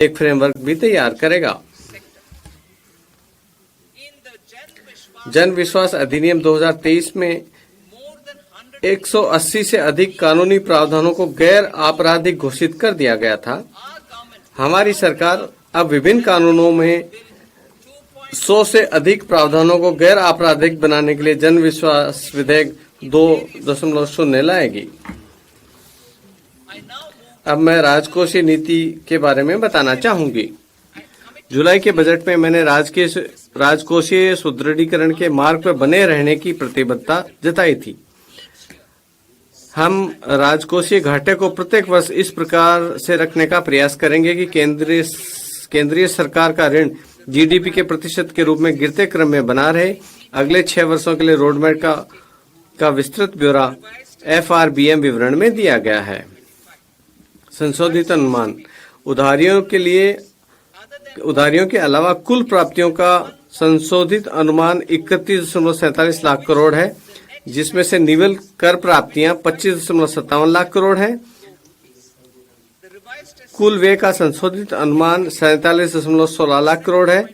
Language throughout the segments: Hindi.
एक फ्रेमवर्क भी तैयार करेगा। जन विश्वास अधिनियम 2023 में 180 से अधिक कानूनी प्रावधानों को गैर आपराधिक घोषित कर दिया गया था। हमारी सरकार अब विभिन्न कानूनों में 100 से अधिक प्रावधानों को गैर आपराधिक बनाने के लिए जन विश्वास विधेयक 2.0 लाएगी। अब मैं राजकोषीय नीति के बारे में बताना चाहूंगी। जुलाई के बजट में मैंने राजकोषीय सुदृढ़ीकरण के मार्ग पर बने रहने की प्रतिबद्धता जताई थी। हम राजकोषीय घाटे को प्रत्येक वर्ष इस प्रकार से रखने का प्रयास करेंगे कि केंद्रीय सरकार का ऋण जीडीपी के प्रतिशत के रूप में गिरते क्रम में बना रहे। अगले 6 वर्षों के लिए रोडमैप का विस्तृत ब्यौरा एफआरबीएम विवरण में दिया गया है। संशोधित अनुमान उधारियों के अलावा कुल प्राप्तियों का संशोधित अनुमान 31.47 लाख करोड़ है, जिसमें से निवल कर प्राप्तियां 25.57 लाख करोड़ है। कुल व्यय का संशोधित अनुमान 47.16 लाख करोड़ है,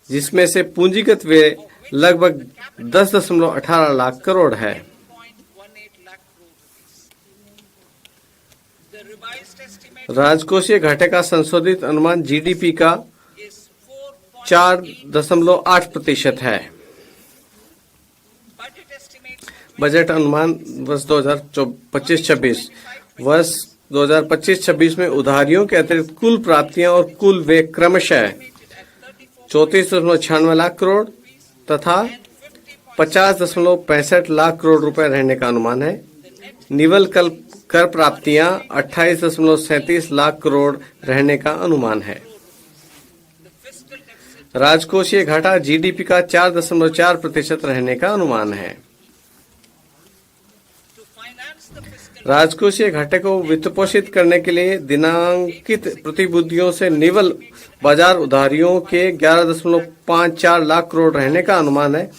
जिसमें से पूंजीगत व्यय लगभग 10.18 लाख करोड़ है। राजकोषीय घाटे का संशोधित अनुमान जीडीपी का 4.8% है। बजट अनुमान वर्ष 2025-26 वर्ष 2025-26 में उधारियों के अतिरिक्त कुल प्राप्तियां और कुल व्यय क्रमशः 34.96 लाख करोड़ तथा 50.65 लाख करोड़ रुपए रहने का अनुमान है। निवल कर प्राप्तियां 28.37 लाख करोड़ रहने का अनुमान है। राजकोषीय घाटा जीडीपी का 4.4% रहने का अनुमान है। राजकोषीय घाटे को वित्तपोषित करने के लिए दिनांकित प्रतिभूतियों से निवल बाजार उधारियों के 11.54 लाख करोड़ रहने का अनुमान है।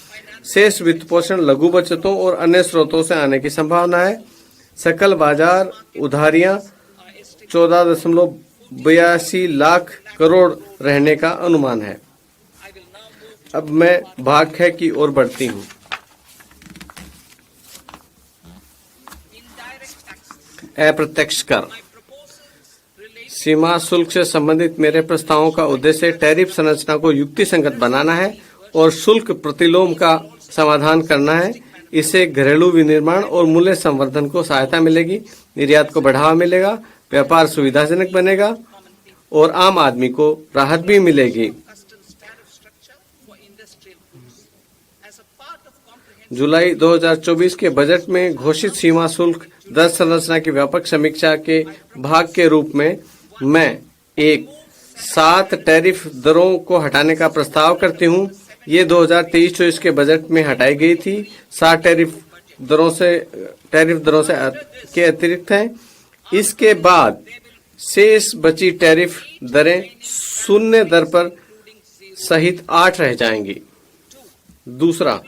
शेष वित्तपोषण लघु बचतों और अन्य स्रोतों से आने की संभावना है। सकल बाजार उधारियां 14.82 लाख करोड़ रहने का अनुमान है। अब मैं भाग 6 की ओर बढ़ती हूँ। अप्रत्यक्ष कर। सीमा शुल्क से संबंधित मेरे प्रस्तावों का उद्देश्य टैरिफ संरचना को युक्तिसंगत बनाना है और शुल्क प्रतिलोम का समाधान करना है। इससे घरेलू विनिर्माण और मूल्य संवर्धन को सहायता मिलेगी, निर्यात को बढ़ावा मिलेगा, व्यापार सुविधाजनक बनेगा और आम आदमी को राहत भी मिलेगी। जुलाई 2024 के बजट में घोषित सीमा शुल्क दर संरचना की व्यापक समीक्षा के भाग के रूप में मैं 7 टैरिफ दरों को हटाने का प्रस्ताव करती हूँ। ये 2023-24 के बजट में हटाई गई थी। 7 टैरिफ दरों से के अतिरिक्त हैं। इसके बाद शेष बची टैरिफ दरें शून्य दर पर सहित 8 रह जाएंगी। दूसरा,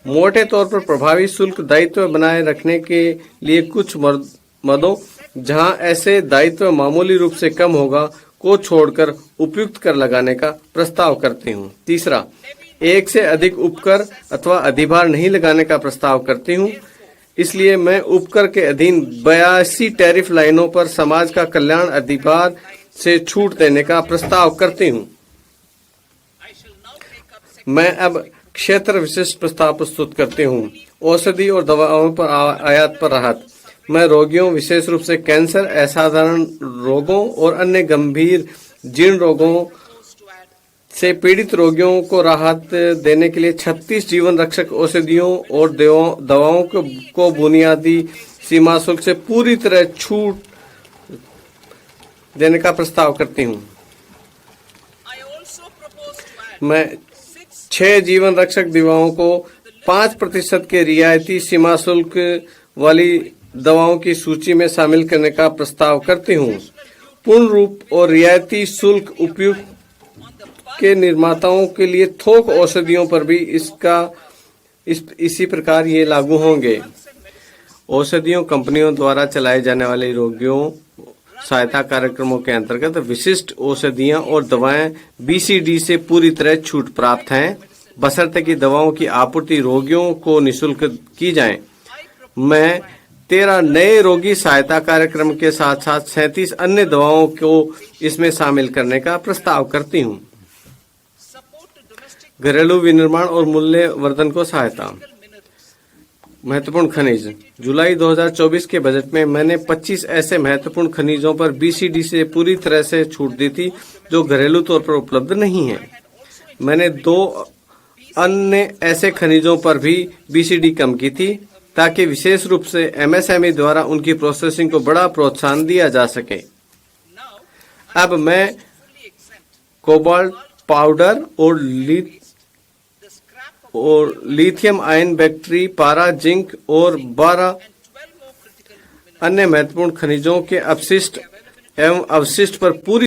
मोटे तौर पर प्रभावी शुल्क दायित्व बनाए रखने के लिए कुछ मदों जहां ऐसे दायित्व मामूली रूप से कम होगा को छोड़कर उपयुक्त कर लगाने का प्रस्ताव करती हूं। तीसरा, एक से अधिक उपकर अथवा अधिभार नहीं लगाने का प्रस्ताव करती हूं। इसलिए मैं उपकर के अधीन 82 टैरिफ लाइनों पर समाज का कल्याण अधिभार से छूट देने का प्रस्ताव करती हूं। मैं अब क्षेत्र विशिष्ट प्रस्ताव प्रस्तुत करते हूँ। औषधि और दवाओं पर आयात पर राहत। मैं रोगियों, विशेष रूप से कैंसर, असाधारण रोगों और अन्य गंभीर जीर्ण रोगों से पीड़ित रोगियों को राहत देने के लिए 36 जीवन रक्षक औषधियों और दवाओं को बुनियादी सीमा शुल्क से पूरी तरह छूट देने का प्रस्ताव करती हूँ। मैं 6 जीवन रक्षक दवाओं को 5% के रियायती सीमा शुल्क वाली दवाओं की सूची में शामिल करने का प्रस्ताव करती हूँ। पूर्ण रूप और रियायती शुल्क उपयुक्त के निर्माताओं के लिए थोक औषधियों पर भी इसी प्रकार ये लागू होंगे। औषधियों कंपनियों द्वारा चलाए जाने वाले सहायता कार्यक्रमों के अंतर्गत विशिष्ट औषधियां और दवाएं बीसीडी से पूरी तरह छूट प्राप्त हैं, बशर्ते कि दवाओं की आपूर्ति रोगियों को निःशुल्क की जाए। मैं 13 नए रोगी सहायता कार्यक्रम के साथ साथ 37 अन्य दवाओं को इसमें शामिल करने का प्रस्ताव करती हूँ। घरेलू विनिर्माण और मूल्य वर्धन को सहायता। महत्वपूर्ण खनिज। जुलाई 2024 के बजट में मैंने 25 ऐसे महत्वपूर्ण खनिजों पर बीसीडी से पूरी तरह से छूट दी थी जो घरेलू तौर पर उपलब्ध नहीं है। मैंने 2 अन्य ऐसे खनिजों पर भी बीसीडी कम की थी ताकि विशेष रूप से एमएसएमई द्वारा उनकी प्रोसेसिंग को बड़ा प्रोत्साहन दिया जा सके। अब मैं कोबाल्ट पाउडर और लिथियम आयन बैटरी, पारा, जिंक और 12 अन्य महत्वपूर्ण खनिजों के अपशिष्ट एवं अवशिष्ट पर पूरी